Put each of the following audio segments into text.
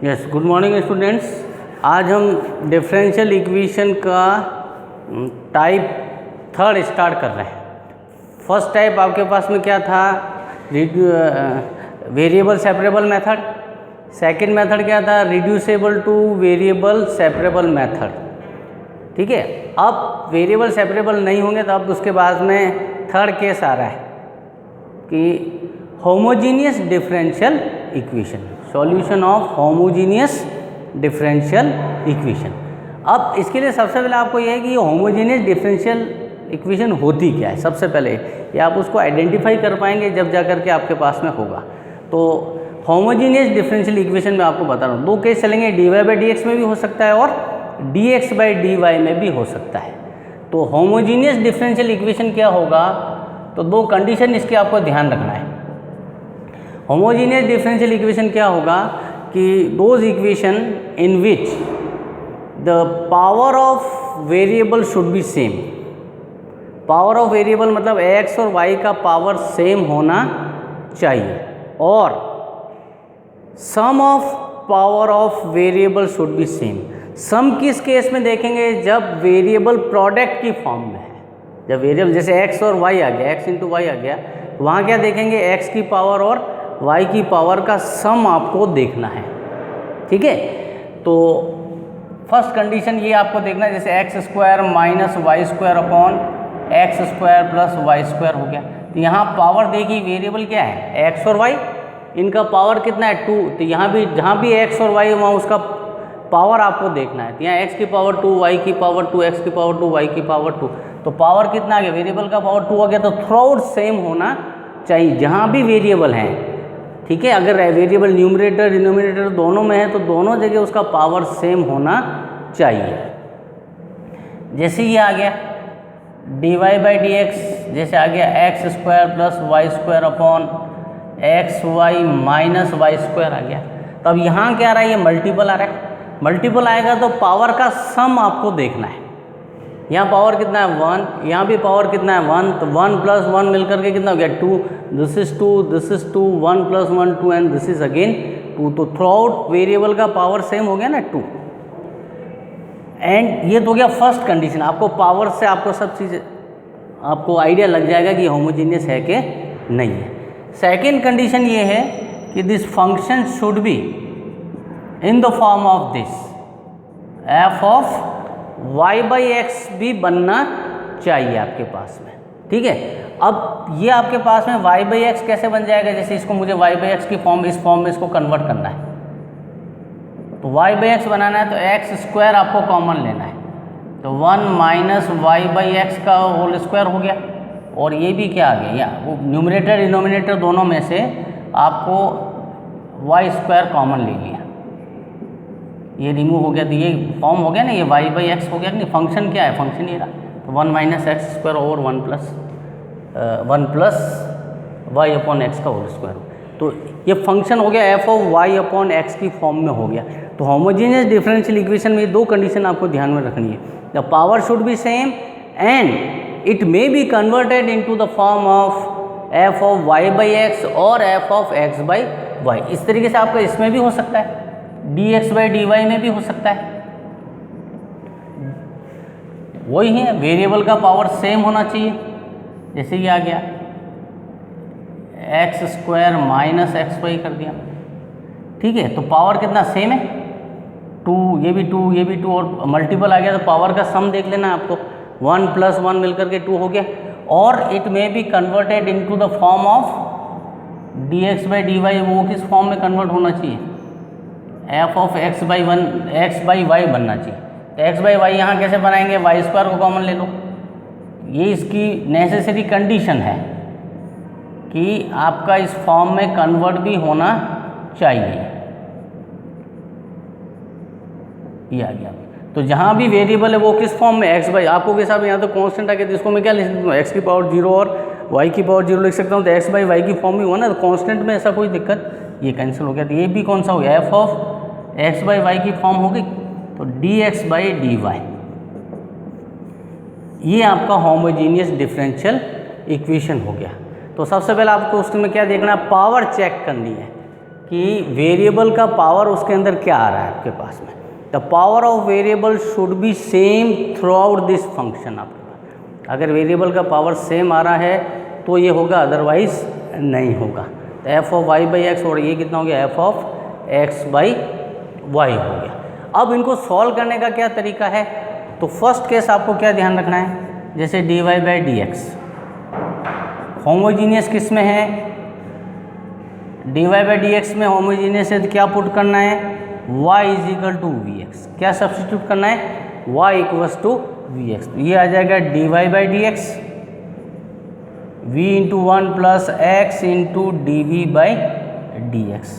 Yes, good morning students. आज हम differential equation का टाइप थर्ड स्टार्ट कर रहे हैं। फर्स्ट टाइप आपके पास में क्या था? Variable separable method. Second method क्या था? Reducible two variable separable method. ठीक है, अब वेरिएबल सेपरेबल नहीं होंगे तो अब उसके बाद में थर्ड केस आ रहा है कि homogeneous differential equation, solution of homogeneous differential equation. अब इसके लिए सबसे पहले आपको यह है कि होमोजीनियस डिफरेंशियल इक्वेशन होती क्या है। सबसे पहले ये आप उसको आइडेंटिफाई कर पाएंगे जब जा कर के आपके पास में होगा। तो होमोजीनियस डिफरेंशियल इक्वेशन में आपको बता रहा हूँ, दो केस चलेंगे, dy बाई dx में भी हो सकता है और dx बाई dy में भी हो सकता है। तो होमोजीनियस डिफरेंशियल इक्वेशन क्या होगा? तो दो कंडीशन इसके आपको ध्यान रखना है। होमोजीनियस डिफरेंशियल इक्वेशन क्या होगा कि those equation in which the power of variable should be same. Power of variable मतलब x और y का पावर सेम होना चाहिए और sum of power of variable should be same. Sum किस केस में देखेंगे? जब वेरिएबल प्रोडक्ट की फॉर्म में है। जब वेरिएबल जैसे x और y आ गया, x इंटू वाई आ गया, वहाँ क्या देखेंगे? x की पावर और y की पावर का सम आपको देखना है। ठीक है, तो फर्स्ट कंडीशन ये आपको देखना है, जैसे x square minus y square upon x square plus y square हो गया। तो यहाँ पावर देखिए, वेरिएबल क्या है? एक्स और वाई, इनका पावर कितना है? 2। तो यहाँ भी जहाँ भी एक्स और वाई वहाँ उसका पावर आपको देखना है। तो यहाँ एक्स की पावर 2, वाई की पावर 2, एक्स की पावर 2, वाई की पावर 2। तो पावर कितना आ गया? वेरिएबल का पावर 2 आ गया। तो थ्रूआउट सेम होना चाहिए जहाँ भी वेरिएबल हैं। ठीक है, अगर वेरिएबल न्यूमरेटर डिनोमिनेटर दोनों में है तो दोनों जगह उसका पावर सेम होना चाहिए। जैसे ये आ गया dy बाई डी एक्स, जैसे आ गया x square plus y square upon x y minus y square आ गया। तो अब यहाँ क्या आ रहा है? ये मल्टीपल आ रहा है। मल्टीपल आएगा तो पावर का सम आपको देखना है। यहाँ पावर कितना है? 1, यहाँ भी पावर कितना है? 1। तो 1 प्लस 1 मिलकर के कितना हो गया? 2। This is 2, this is 2, 1 plus 1 2 and this is again 2। तो थ्रू आउट वेरिएबल का पावर सेम हो गया ना, 2। एंड ये तो हो गया फर्स्ट कंडीशन। आपको पावर से आपको सब चीज़ आपको आइडिया लग जाएगा कि होमोजीनियस है कि नहीं है। सेकेंड कंडीशन ये है कि this function should be in the form of this F of y by x भी बनना चाहिए आपके पास में। ठीक है, अब ये आपके पास में y बाई एक्स कैसे बन जाएगा? जैसे इसको मुझे y बाई एक्स की फॉर्म, इस फॉर्म में इसको कन्वर्ट करना है। तो y बाई एक्स बनाना है तो एक्स स्क्वायर आपको कॉमन लेना है। तो 1 माइनस वाई बाई एक्स का होल स्क्वायर हो गया। और ये भी क्या आ गया? यहाँ वो न्यूमरेटर डिनोमिनेटर दोनों में से आपको वाई स्क्वायर कॉमन ले लिया, ये रिमूव हो गया। तो ये फॉर्म हो गया ना, ये y बाई एक्स हो गया। नहीं, फंक्शन क्या है? फंक्शन ये रहा। तो 1 minus x square over 1 plus y upon x का होल स्क्वायर। तो ये फंक्शन हो गया f of y upon x की फॉर्म में हो गया। तो होमोजीनियस डिफरेंशियल इक्वेशन में ये दो कंडीशन आपको ध्यान में रखनी है। The power should be same and it may be converted into the form of f of y by x और f of x by y. इस तरीके से आपका इसमें भी हो सकता है, dx बाई dy में भी हो सकता है। वही है, वेरिएबल का पावर सेम होना चाहिए। जैसे ये आ गया x square minus x y कर दिया। ठीक है, तो पावर कितना सेम है? 2, ये भी 2, ये भी 2 और मल्टीपल आ गया तो पावर का सम देख लेना आपको। 1 प्लस 1 मिलकर के 2 हो गया। और it may be converted into the form of dx by dy। वो किस फॉर्म में कन्वर्ट होना चाहिए? F of x by y बनना चाहिए। तो एक्स बाई वाई यहाँ कैसे बनाएंगे? वाई स्क्वायर को कॉमन ले लो। ये इसकी नेसेसरी कंडीशन है कि आपका इस फॉर्म में कन्वर्ट भी होना चाहिए। ये आ गया। तो जहाँ भी वेरिएबल है वो किस फॉर्म में? एक्स बाई, आपको के हिसाब यहाँ तो कॉन्स्टेंट आ गया, तो इसको मैं क्या लिख सकता हूँ? एक्स की पावर 0 और वाई की पावर 0 लिख सकता हूँ। तो एक्स बाई वाई की फॉर्म में हुआ ना, तो कॉन्स्टेंट में ऐसा कोई दिक्कत, ये कैंसिल हो गया। तो ये भी कौन सा हो गया? F of x by y की फॉर्म हो गई। तो d x by d y, ये आपका होमोजीनियस डिफरेंशियल इक्वेशन हो गया। तो सबसे पहले आपको उसमें क्या देखना है? पावर चेक करनी है कि वेरिएबल का पावर उसके अंदर क्या आ रहा है आपके पास में। The power of variable should be same through out this function. आपके पास अगर वेरिएबल का पावर सेम आ रहा है तो ये होगा, अदरवाइज नहीं होगा। तो f of y by x, और ये कितना हो गया, f of x by y हो गया। अब इनको सॉल्व करने का क्या तरीका है, तो फर्स्ट केस आपको क्या ध्यान रखना है, जैसे d y by d x homogeneous किस में है, d y by d x में होमोजीनियस है, तो क्या पुट करना है, y is equal to v x. क्या सब्सटीट्यूट करना है, y equals to v x. तो ये आ जाएगा d y by d x v into one plus x into d v by d x.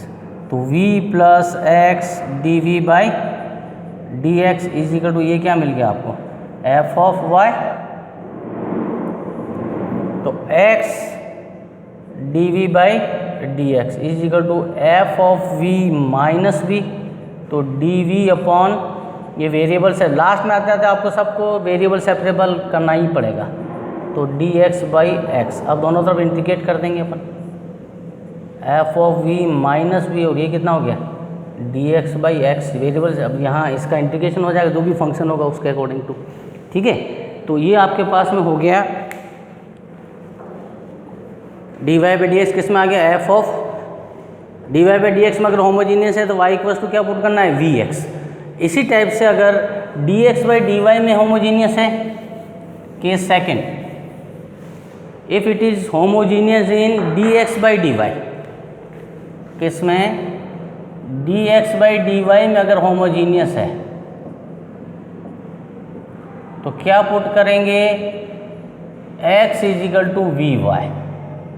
तो v plus x d v by d x is equal to, ये क्या मिल गया आपको, f ऑफ y। तो x d v by d x is equal to f of v minus v. तो d v upon, ये variable से last में आते आते आपको सबको वेरिएबल सेपरेबल करना ही पड़ेगा। तो डी एक्स बाई एक्स, अब दोनों तरफ इंटीग्रेट कर देंगे अपन, f of v minus v, और ये कितना हो गया, d x by x variable से। अब यहाँ इसका इंटीग्रेशन हो जाएगा, जो भी फंक्शन होगा उसके अकॉर्डिंग टू, ठीक है। तो ये आपके पास में हो गया d y by d x, किस में आ गया, f of d y by d x में अगर होमोजीनियस है तो वाई इक्वल्स टू क्या पुट करना है, वी एक्स। इसी टाइप से अगर d x by d y में होमोजीनियस है, case second, if it is homogeneous in d x by d y, किस में, d x by d y में अगर होमोजीनियस है तो क्या पुट करेंगे, x is equal to v y.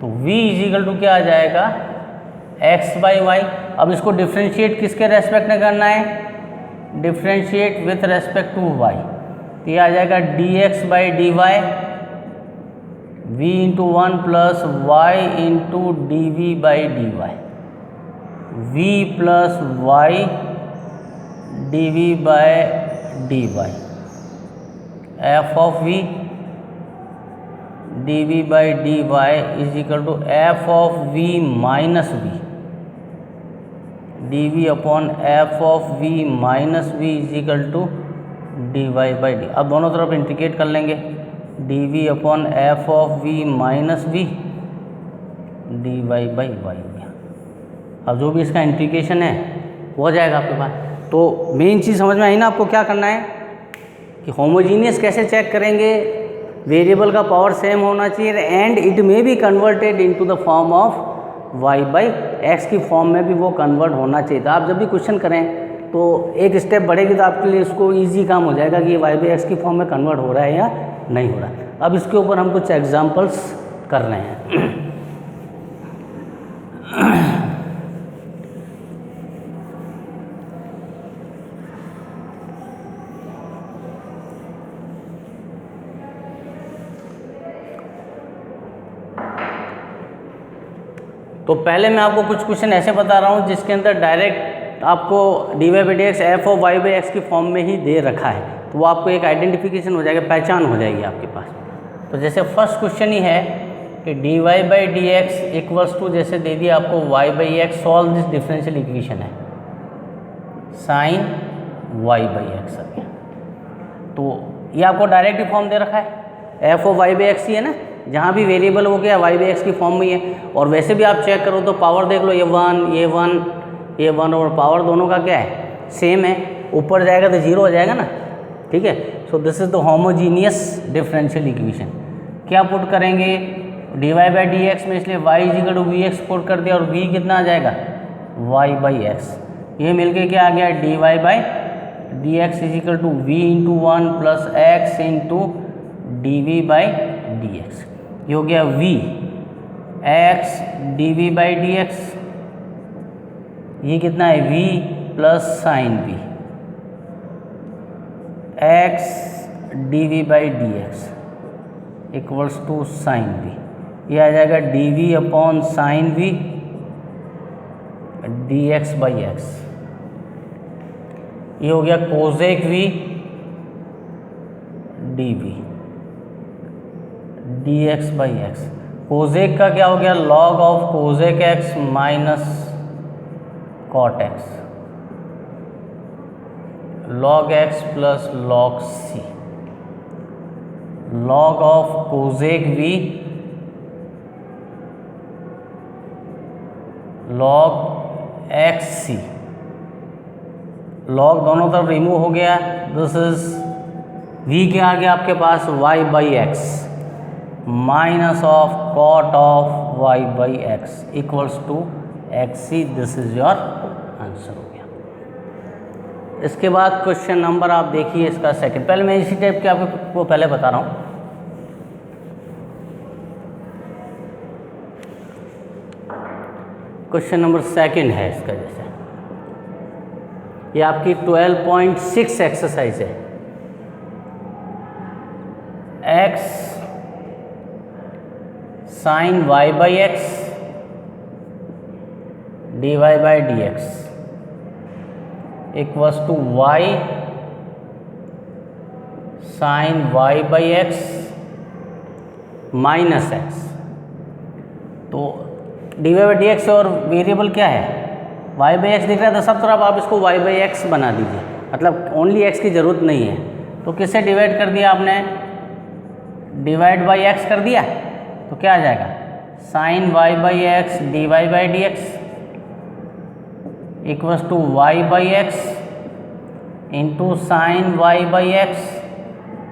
तो v इज इक्वल टू क्या आ जाएगा, x बाई वाई। अब इसको डिफ्रेंशिएट किसके रेस्पेक्ट में करना है, differentiate with respect to y। तो ये आ जाएगा d x by d y v into one plus y into d v by d y, v plus y d v by d y, f of v d v by d y is equal to f of v minus v d v upon f of v minus v is equal to d y by d. अब दोनों तरफ integrate कर लेंगे, d v upon f of v minus v d y by y. अब जो भी इसका integration है वो हो जाएगा आपके पास। तो मेन चीज़ समझ में आई ना आपको, क्या करना है कि होमोजीनियस कैसे चेक करेंगे, वेरिएबल का पावर सेम होना चाहिए and it may be converted into the form of y by x की फॉर्म में भी वो कन्वर्ट होना चाहिए। तो आप जब भी क्वेश्चन करें तो एक स्टेप बढ़ेगी तो आपके लिए इसको इजी काम हो जाएगा कि ये y बाई एक्स की फॉर्म में कन्वर्ट हो रहा है या नहीं हो रहा है। अब इसके ऊपर हम कुछ एग्जांपल्स कर रहे हैं। तो पहले मैं आपको कुछ क्वेश्चन ऐसे बता रहा हूँ जिसके अंदर डायरेक्ट आपको d y by d x f of y by x की फॉर्म में ही दे रखा है, तो वो आपको एक आइडेंटिफिकेशन हो जाएगा, पहचान हो जाएगी आपके पास। तो जैसे फर्स्ट क्वेश्चन ही है कि d y by d x equals to, जैसे दे दिया आपको y by x, solve this differential equation है साइन वाई बाई एक्स। तो ये आपको डायरेक्ट ही फॉर्म दे रखा है, f of y by x ही है ना, जहाँ भी वेरिएबल हो गया वाई बाई एक्स की फॉर्म में ही है। और वैसे भी आप चेक करो तो पावर देख लो, ये वन और पावर दोनों का क्या है, सेम है। ऊपर जाएगा तो जीरो हो जाएगा ना, ठीक है। So this is the homogeneous differential equation. क्या पुट करेंगे, d y by d x में, इसलिए y is equal to v x put कर दिया और वी कितना आ जाएगा, वाई बाई एक्स। ये मिलके क्या आ गया, d y by d x is equal to v into one plus x into d v by d x. ये हो गया v x d v by d x, ये कितना है v plus sine v x d v by d x equals to sine v। ये आ जाएगा d v upon sine v d x by x. ये हो गया cosec v d v d x by x. Cosec का क्या हो गया, log of cosec x minus cot x, log x plus log c, log of cosec v, log x c, log दोनों तरफ remove हो गया, दिस इज वी क्या आ गया आपके पास y by x minus of cot of y by x equals to x c, this is your answer हो गया। इसके बाद क्वेश्चन नंबर आप देखिए इसका सेकंड, पहले मैं इसी टाइप के आपको पहले बता रहा हूँ। क्वेश्चन नंबर सेकंड है इसका, जैसे ये आपकी 12.6 एक्सरसाइज है। X sine y by x d y by d x equals to y sine y by x minus x. तो d y by d x और वेरिएबल क्या है वाई बाई एक्स दिख रहा है, तो सब तरफ आप इसको वाई बाई एक्स बना दीजिए, मतलब ओनली एक्स की ज़रूरत नहीं है। तो किससे डिवाइड कर दिया आपने, डिवाइड बाई एक्स कर दिया, तो क्या आ जाएगा sine y by x d y by d x equals to y by x into sine y by x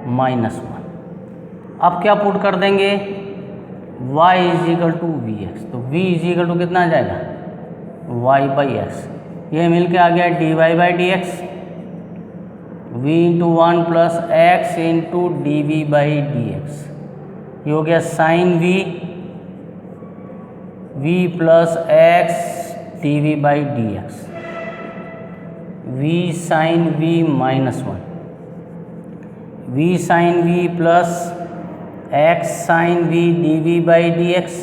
minus 1। अब क्या पुट कर देंगे y is equal to v x, तो v इज इक्वल टू कितना आ जाएगा y by x, ये मिल के आ गया d y by d x, v into 1 plus x into d v by d x, ये हो गया sine v plus x d v by d x, v sine v minus 1, v sine v plus x sine v d v by d x,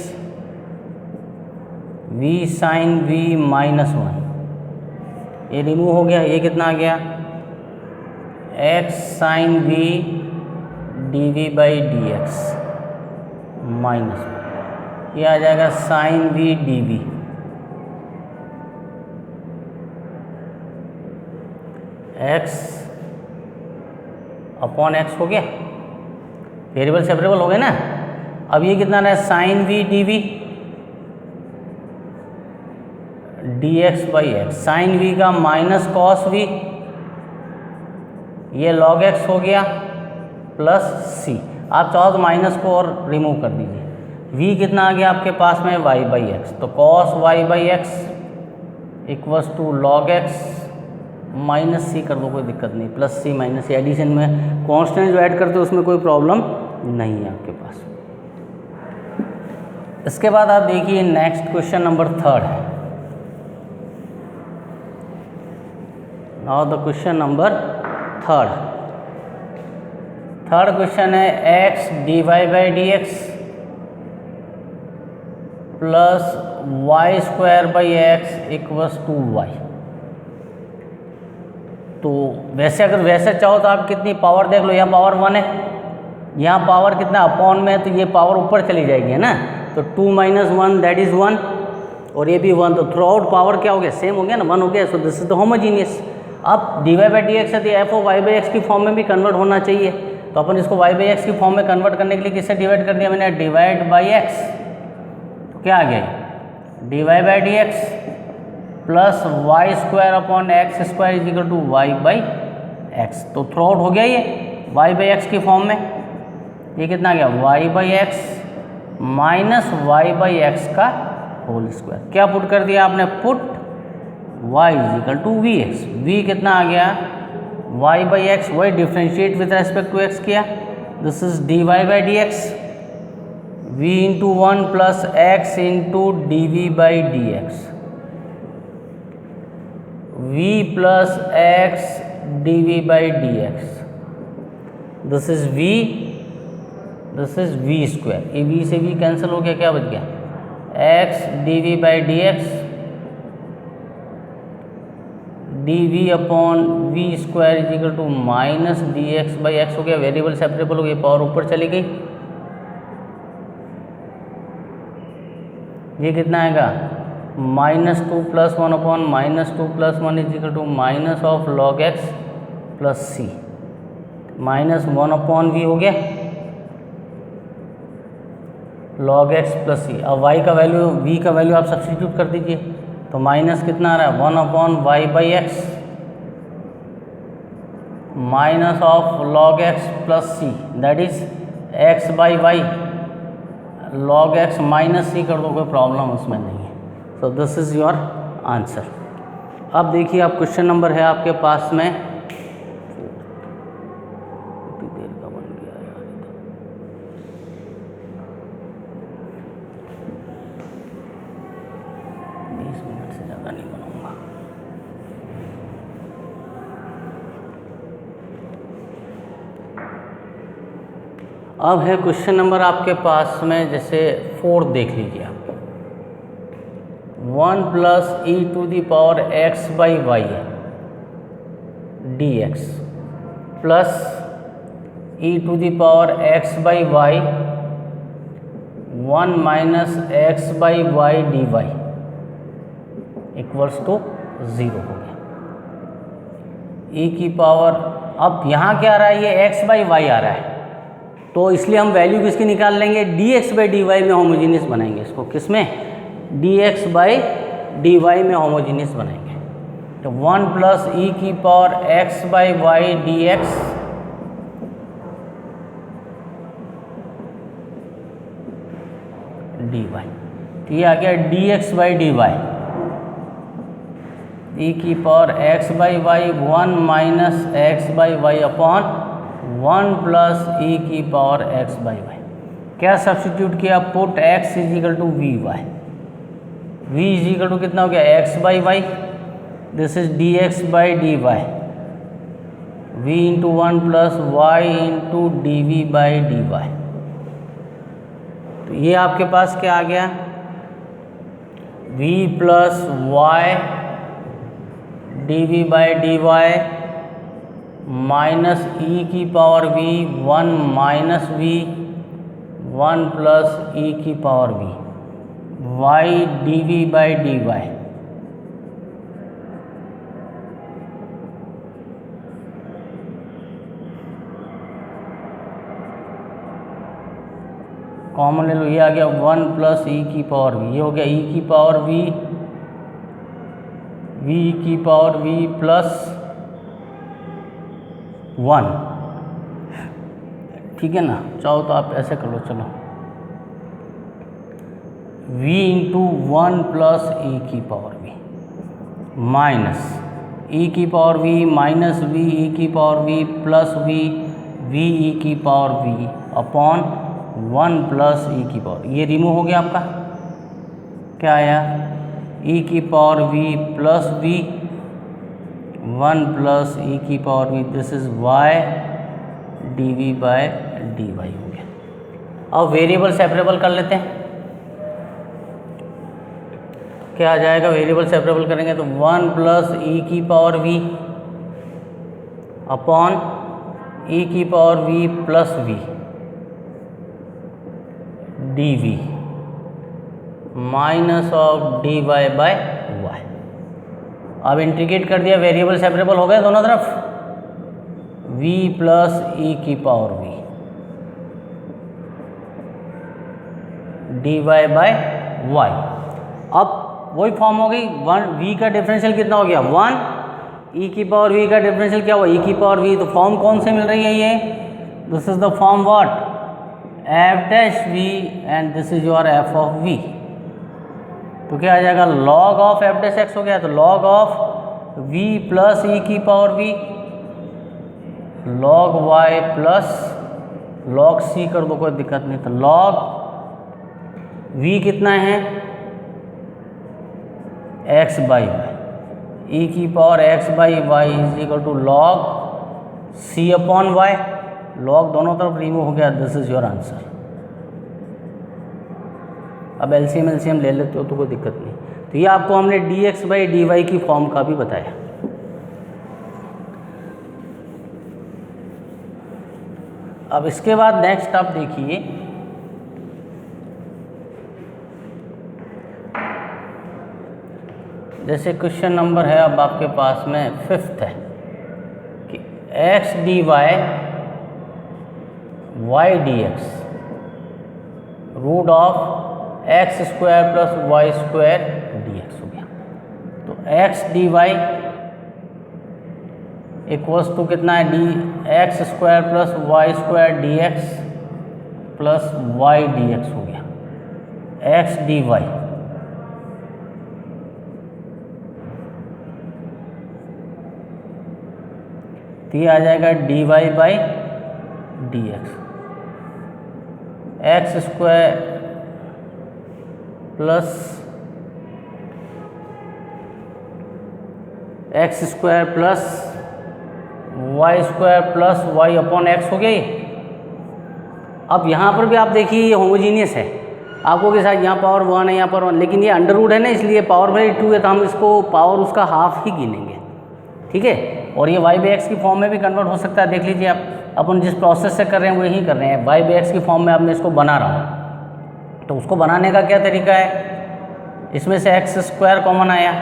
v sine v minus 1, ये remove हो गया, ये कितना आ गया x sine v d v by d x minus 1, ये आ जाएगा sine v d v x upon x हो गया, वेरिएबल सेपरेबल हो गए ना। अब ये कितना रहा sine v d v d x by x, sine v का माइनस कॉस वी, ये लॉग एक्स हो गया प्लस सी, आप चाहो तो माइनस को और रिमूव कर दीजिए, वी कितना आ गया आपके पास में वाई बाई एक्स, तो cos y by x equals to log x minus c कर दो, कोई दिक्कत नहीं, plus c minus c, addition में कांस्टेंट जो ऐड करते हो उसमें कोई प्रॉब्लम नहीं है आपके पास। इसके बाद आप देखिए नेक्स्ट क्वेश्चन नंबर थर्ड है। Now the question number third question है x d y by d x plus y square by x equals to y. तो वैसे अगर वैसे चाहो तो आप कितनी पावर देख लो, यहाँ पावर 1 है, यहाँ पावर कितना अपॉन में है, तो ये पावर ऊपर चली जाएगी है ना, तो 2 माइनस 1 दैट इज़ 1, और ये भी 1, तो थ्रू आउट पावर क्या हो गया सेम हो गया ना, 1 हो गया, so this is the homogeneous. अब d y by d x यदि f o y by x की फॉर्म में भी कन्वर्ट होना चाहिए, तो अपन इसको वाई बाई एक्स की फॉर्म में कन्वर्ट करने के लिए किससे डिवाइड कर दिया मैंने, डिवाइड बाई एक्स, तो क्या आ गया d y by d x plus y square upon x square is equal to y by x, तो थ्रू आउट हो गया ये वाई बाई एक्स की फॉर्म में, ये कितना आ गया y by x minus y by x का होल स्क्वायर, क्या पुट कर दिया आपने, put y is equal to v x, v कितना आ गया y बाई एक्स, वही differentiate with respect to x किया, this is d y by d x, v into 1 plus x into d v by d x, v plus x d v by d x, this is v, this is v square, ये v से v cancel हो गया, क्या बच गया x d v by d x d v upon v square is equal to minus d x by x हो गया, variable separable हो गई, पावर ऊपर चली गई, ये कितना आएगा -2 + 1 upon -2 + 1 is equal to minus of log x plus c, -1 upon v हो गया log x प्लस सी। अब y का वैल्यू, v का वैल्यू आप सब्स्टिट्यूट कर दीजिए, तो माइनस कितना आ रहा है 1 upon y by x minus of log x plus c that is x by y, log x minus c कर दो, कोई प्रॉब्लम उसमें नहीं है। So this is your answer. अब देखिए, अब क्वेश्चन नंबर है आपके पास में, कितनी देर का बन गया यार, 20 मिनट से ज़्यादा नहीं बनाऊंगा। अब है क्वेश्चन नंबर आपके पास में, जैसे 4 देख लीजिए आप, 1 + e⁻x by y dx plus e⁻x by y 1 - x by y dy equals to 0 हो गया। e की पावर, अब यहाँ क्या आ रहा है, ये x बाई वाई आ रहा है, तो इसलिए हम वैल्यू किसकी निकाल लेंगे, dx बाई dy में होमोजीनियस बनाएंगे इसको, किस में, dx बाई dy में होमोजीनियस बनाएंगे। तो 1 + e⁻x by y dx dy, तो ये आ गया dx by dy, e⁻x by y 1 - x by y upon 1 + e⁻x by y. क्या सब्स्टिट्यूट किया, put x is equal to v y, v is equal to कितना हो गया, x by y, this is dx by dy, v into 1 + y into dv by dy। तो ये आपके पास क्या आ गया, v + y dv by dy minus e⁻v 1 - v 1 + e⁻v y dv by dy, common ले लो, ये आ गया 1 + e⁻v, ये हो गया e⁻v v प्लस 1, ठीक है ना। चाहो तो आप ऐसे कर लो, चलो v into 1 + e⁻v minus e⁻v minus v e⁻v plus v e⁻v upon 1 + e⁻v, ये रिमूव हो गया आपका, क्या आया, e⁻v plus v 1 + e⁻v, this is y dv by dy हो गया। अब वेरिएबल सेपरेबल कर लेते हैं, क्या आ जाएगा, वेरिएबल सेपरेबल करेंगे तो 1 + e⁻v upon e⁻v plus v dv minus of dy by y। अब इंटीग्रेट कर दिया, वेरिएबल सेपरेबल हो गए दोनों तरफ, v + e⁻v dy by y। अब वही फॉर्म हो गई, 1 v का डिफरेंशियल कितना हो गया 1, e⁻v का डिफरेंशियल क्या हुआ e⁻v, तो फॉर्म कौन से मिल रही है ये, this is the form what, f'(v) and this is your f of v। तो क्या आ जाएगा, log ऑफ f'(x) हो गया, तो log of v plus e⁻v log y plus log c कर दो, कोई दिक्कत नहीं। तो log v कितना है x by y, e⁻x by y is equal to log c upon y, log दोनों तरफ रिमूव हो गया, दिस इज योर आंसर। अब एलसीएम ले लेते हो तो कोई दिक्कत नहीं। तो ये आपको हमने dx बाई dy की फॉर्म का भी बताया। अब इसके बाद नेक्स्ट आप देखिए जैसे क्वेश्चन नंबर है अब आपके पास में 5th है कि x dy y dx root of x square plus y square dx हो गया। तो x dy इक्वल्स टू कितना है, d x square plus y square dx plus y dx हो गया। x dy तो ये आ जाएगा dy by d x square plus x square plus y square plus y upon x हो गया ये। अब यहाँ पर भी आप देखिए ये होमोजीनियस है, आपको के साथ यहाँ पावर 1 है यहाँ पर 1, लेकिन ये अंडर रूट है ना, इसलिए पावर बाई 2 है तो हम इसको पावर उसका हाफ ही गिनेंगे, ठीक है। और ये वाई बाई एक्स की फॉर्म में भी कन्वर्ट हो सकता है। देख लीजिए आप, अपन जिस प्रोसेस से कर रहे हैं वही कर रहे हैं, वाई बाई एक्स की फॉर्म में अब मैं इसको बना रहा हूँ। तो उसको बनाने का क्या तरीका है, इसमें से एक्स स्क्वायर कॉमन आया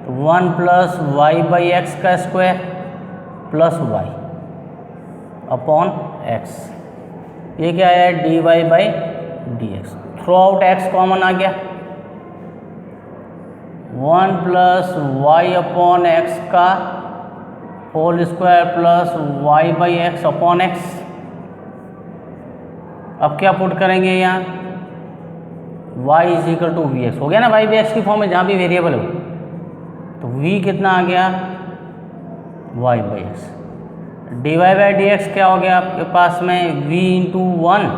तो 1 प्लस वाई बाई एक्स का square plus y upon x, ये क्या आया d y by d x. Throughout x common आ गया, 1 प्लस वाई अपॉन एक्स का whole square plus y by x upon x. अब क्या पुट करेंगे यहाँ, y is equal to v x हो गया ना, वाई बाई एक्स की फॉर्म में जहाँ भी वेरिएबल हो। तो v कितना आ गया, y by x. D y by d x क्या हो गया आपके पास में, v into 1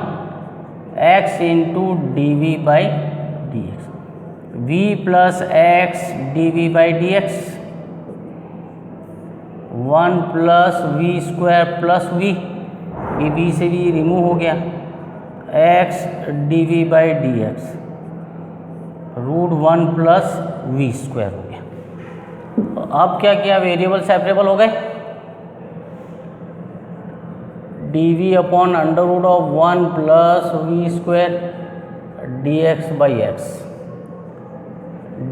x into d v by d x, v plus x d v by d x, 1 plus v square plus v, ये वी से भी remove हो गया, x d v by d x root 1 plus v square हो गया। अब क्या किया, वेरिएबल सेपरेबल हो गए, d v upon under root of 1 plus v square d x by x,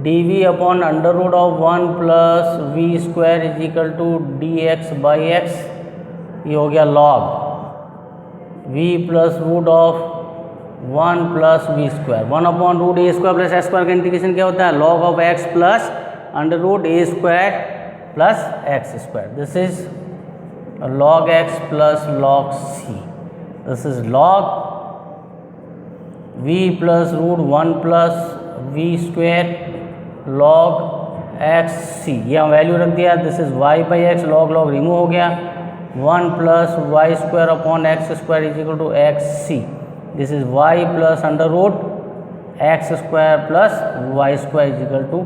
d v upon under root of 1 plus v square is equal to d x by x, ये हो गया log v plus root of 1 plus v square, 1 upon root a square plus x square का integration क्या होता है, log of x plus under root a square plus x square. This is log x plus log c, this is log v plus root 1 plus v square log x c, ये हम value रख दिया। This is y by x, log log remove हो गया, 1 plus y square upon x square is equal to x c, this is y plus under root x square plus y square is equal to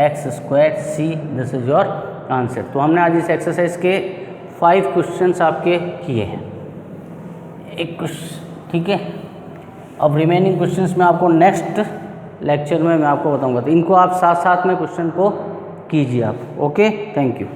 x square c, this is your answer. तो हमने आज इस exercise के 5 questions आपके किए हैं, एक question, ठीक है। अब रिमेनिंग क्वेश्चंस में आपको नेक्स्ट लेक्चर में मैं आपको बताऊंगा, तो इनको आप साथ साथ में क्वेश्चन को कीजिए आप। Okay, thank you.